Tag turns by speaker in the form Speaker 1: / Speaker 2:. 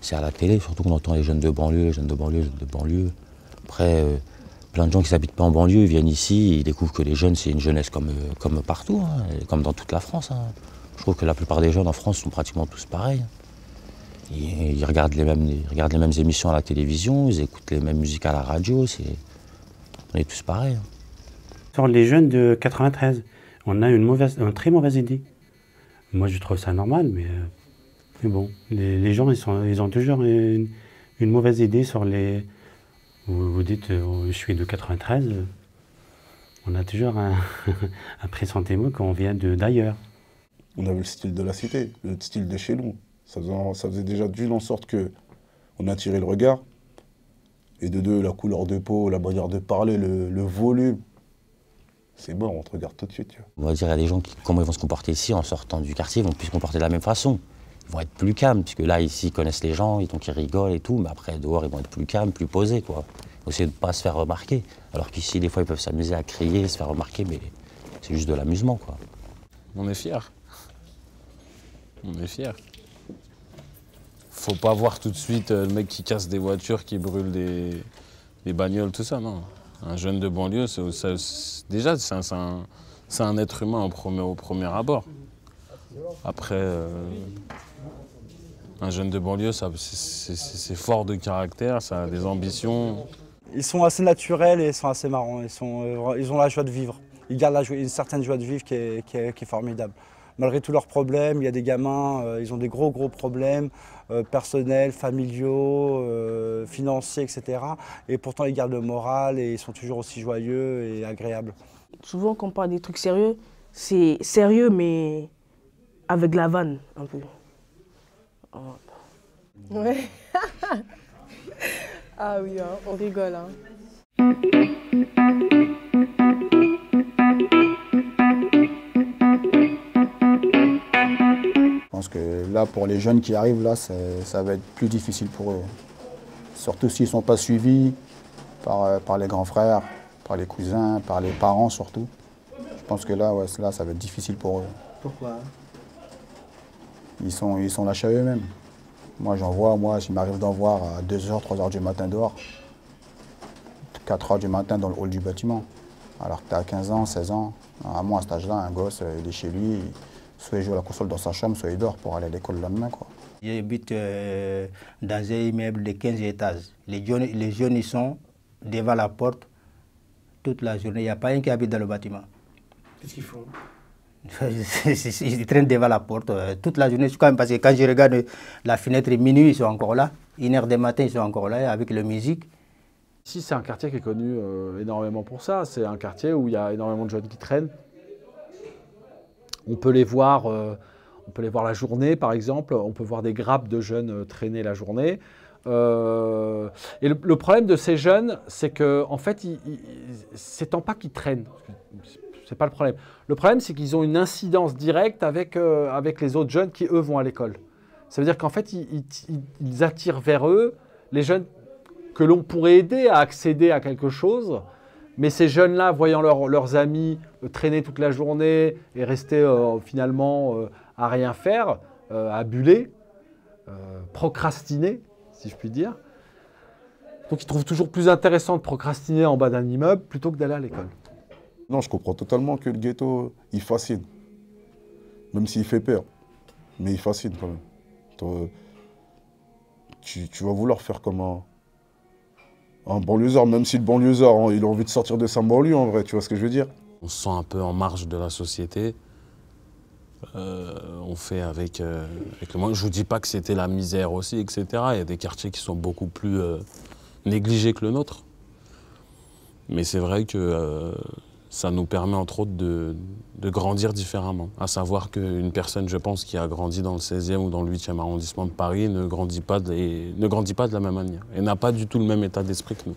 Speaker 1: c'est à la télé, surtout qu'on entend les jeunes de banlieue, les jeunes de banlieue, les jeunes de banlieue. Après, plein de gens qui n'habitent pas en banlieue, ils viennent ici, ils découvrent que les jeunes, c'est une jeunesse comme partout, hein, comme dans toute la France. Hein. Je trouve que la plupart des jeunes en France sont pratiquement tous pareils. Ils regardent les mêmes émissions à la télévision, ils écoutent les mêmes musiques à la radio, on est tous pareils. Hein.
Speaker 2: Sur les jeunes de 93, on a une très mauvaise idée. Moi, je trouve ça normal, mais bon, les gens, ils ont toujours une mauvaise idée sur les... Vous dites, je suis de 93, on a toujours un pressentiment qu'on vient d'ailleurs.
Speaker 3: On avait le style de la cité, le style de chez nous. Ça faisait déjà d'une en sorte qu'on attirait le regard. Et de deux, la couleur de peau, la manière de parler, le volume. C'est bon, on te regarde tout de suite. Tu vois.
Speaker 1: On va dire, il y a des gens qui, comment ils vont se comporter ici en sortant du quartier, ils vont plus se comporter de la même façon. Ils vont être plus calmes, puisque là, ici, ils connaissent les gens, donc ils rigolent et tout, mais après, dehors, ils vont être plus calmes, plus posés, quoi. Ils vont essayer de ne pas se faire remarquer. Alors qu'ici, des fois, ils peuvent s'amuser à crier, se faire remarquer, mais c'est juste de l'amusement, quoi.
Speaker 4: On est fiers. On est fiers. Faut pas voir tout de suite le mec qui casse des voitures, qui brûle des bagnoles, tout ça, non. Un jeune de banlieue, déjà, c'est un être humain au premier abord. Après, un jeune de banlieue, c'est fort de caractère, ça a des ambitions.
Speaker 5: Ils sont assez naturels et ils sont assez marrants. Ils ont la joie de vivre. Ils gardent une certaine joie de vivre qui est formidable. Malgré tous leurs problèmes, il y a des gamins, ils ont des gros problèmes personnels, familiaux, financiers, etc. Et pourtant, ils gardent le moral et ils sont toujours aussi joyeux et agréables.
Speaker 6: Souvent, quand on parle des trucs sérieux, c'est sérieux, mais avec la vanne, un peu.
Speaker 7: Ouais. Ah oui, hein, on rigole. Hein.
Speaker 8: Je pense que là, pour les jeunes qui arrivent, là, ça va être plus difficile pour eux. Surtout s'ils ne sont pas suivis par les grands frères, par les cousins, par les parents surtout. Je pense que là, ouais, là, ça va être difficile pour eux.
Speaker 5: Pourquoi?
Speaker 8: Ils sont lâchés à eux-mêmes. Moi, il m'arrive d'en voir à 2h, 3h du matin dehors. 4h du matin dans le hall du bâtiment. Alors que tu as 15 ans, 16 ans. À moi, à cet âge-là, un gosse, il est chez lui. Soit il joue à la console dans sa chambre, soit il dort pour aller à l'école le lendemain, quoi.
Speaker 9: J'habite dans un immeuble de 15 étages. Les jeunes, ils sont devant la porte toute la journée. Il n'y a pas un qui habite dans le bâtiment.
Speaker 5: Qu'est-ce qu'ils font?
Speaker 9: Ils traînent devant la porte toute la journée. Parce que quand je regarde la fenêtre minuit, ils sont encore là. 1h du matin, ils sont encore là avec la musique.
Speaker 10: Ici, c'est un quartier qui est connu énormément pour ça. C'est un quartier où il y a énormément de jeunes qui traînent. On peut les voir la journée, par exemple. On peut voir des grappes de jeunes traîner la journée. Et le problème de ces jeunes, c'est qu'en fait, c'est pas qu'ils traînent. C'est pas le problème. Le problème, c'est qu'ils ont une incidence directe avec les autres jeunes qui, eux, vont à l'école. Ça veut dire qu'en fait, ils attirent vers eux les jeunes que l'on pourrait aider à accéder à quelque chose. Mais ces jeunes-là, voyant leurs amis traîner toute la journée et rester finalement à rien faire, à buller, procrastiner, si je puis dire. Donc ils trouvent toujours plus intéressant de procrastiner en bas d'un immeuble plutôt que d'aller à l'école.
Speaker 3: Non, je comprends totalement que le ghetto, il fascine. Même s'il fait peur. Mais il fascine quand même. Tu vas vouloir faire comme un banlieusard, même si le banlieusard, hein, il a envie de sortir de sa banlieue en vrai, tu vois ce que je veux dire?
Speaker 4: On se sent un peu en marge de la société. On fait avec le monde. Je ne vous dis pas que c'était la misère aussi, etc. Il y a des quartiers qui sont beaucoup plus négligés que le nôtre. Mais c'est vrai que ça nous permet entre autres de grandir différemment. À savoir qu'une personne, je pense, qui a grandi dans le 16e ou dans le 8e arrondissement de Paris ne grandit pas de la même manière et n'a pas du tout le même état d'esprit que nous.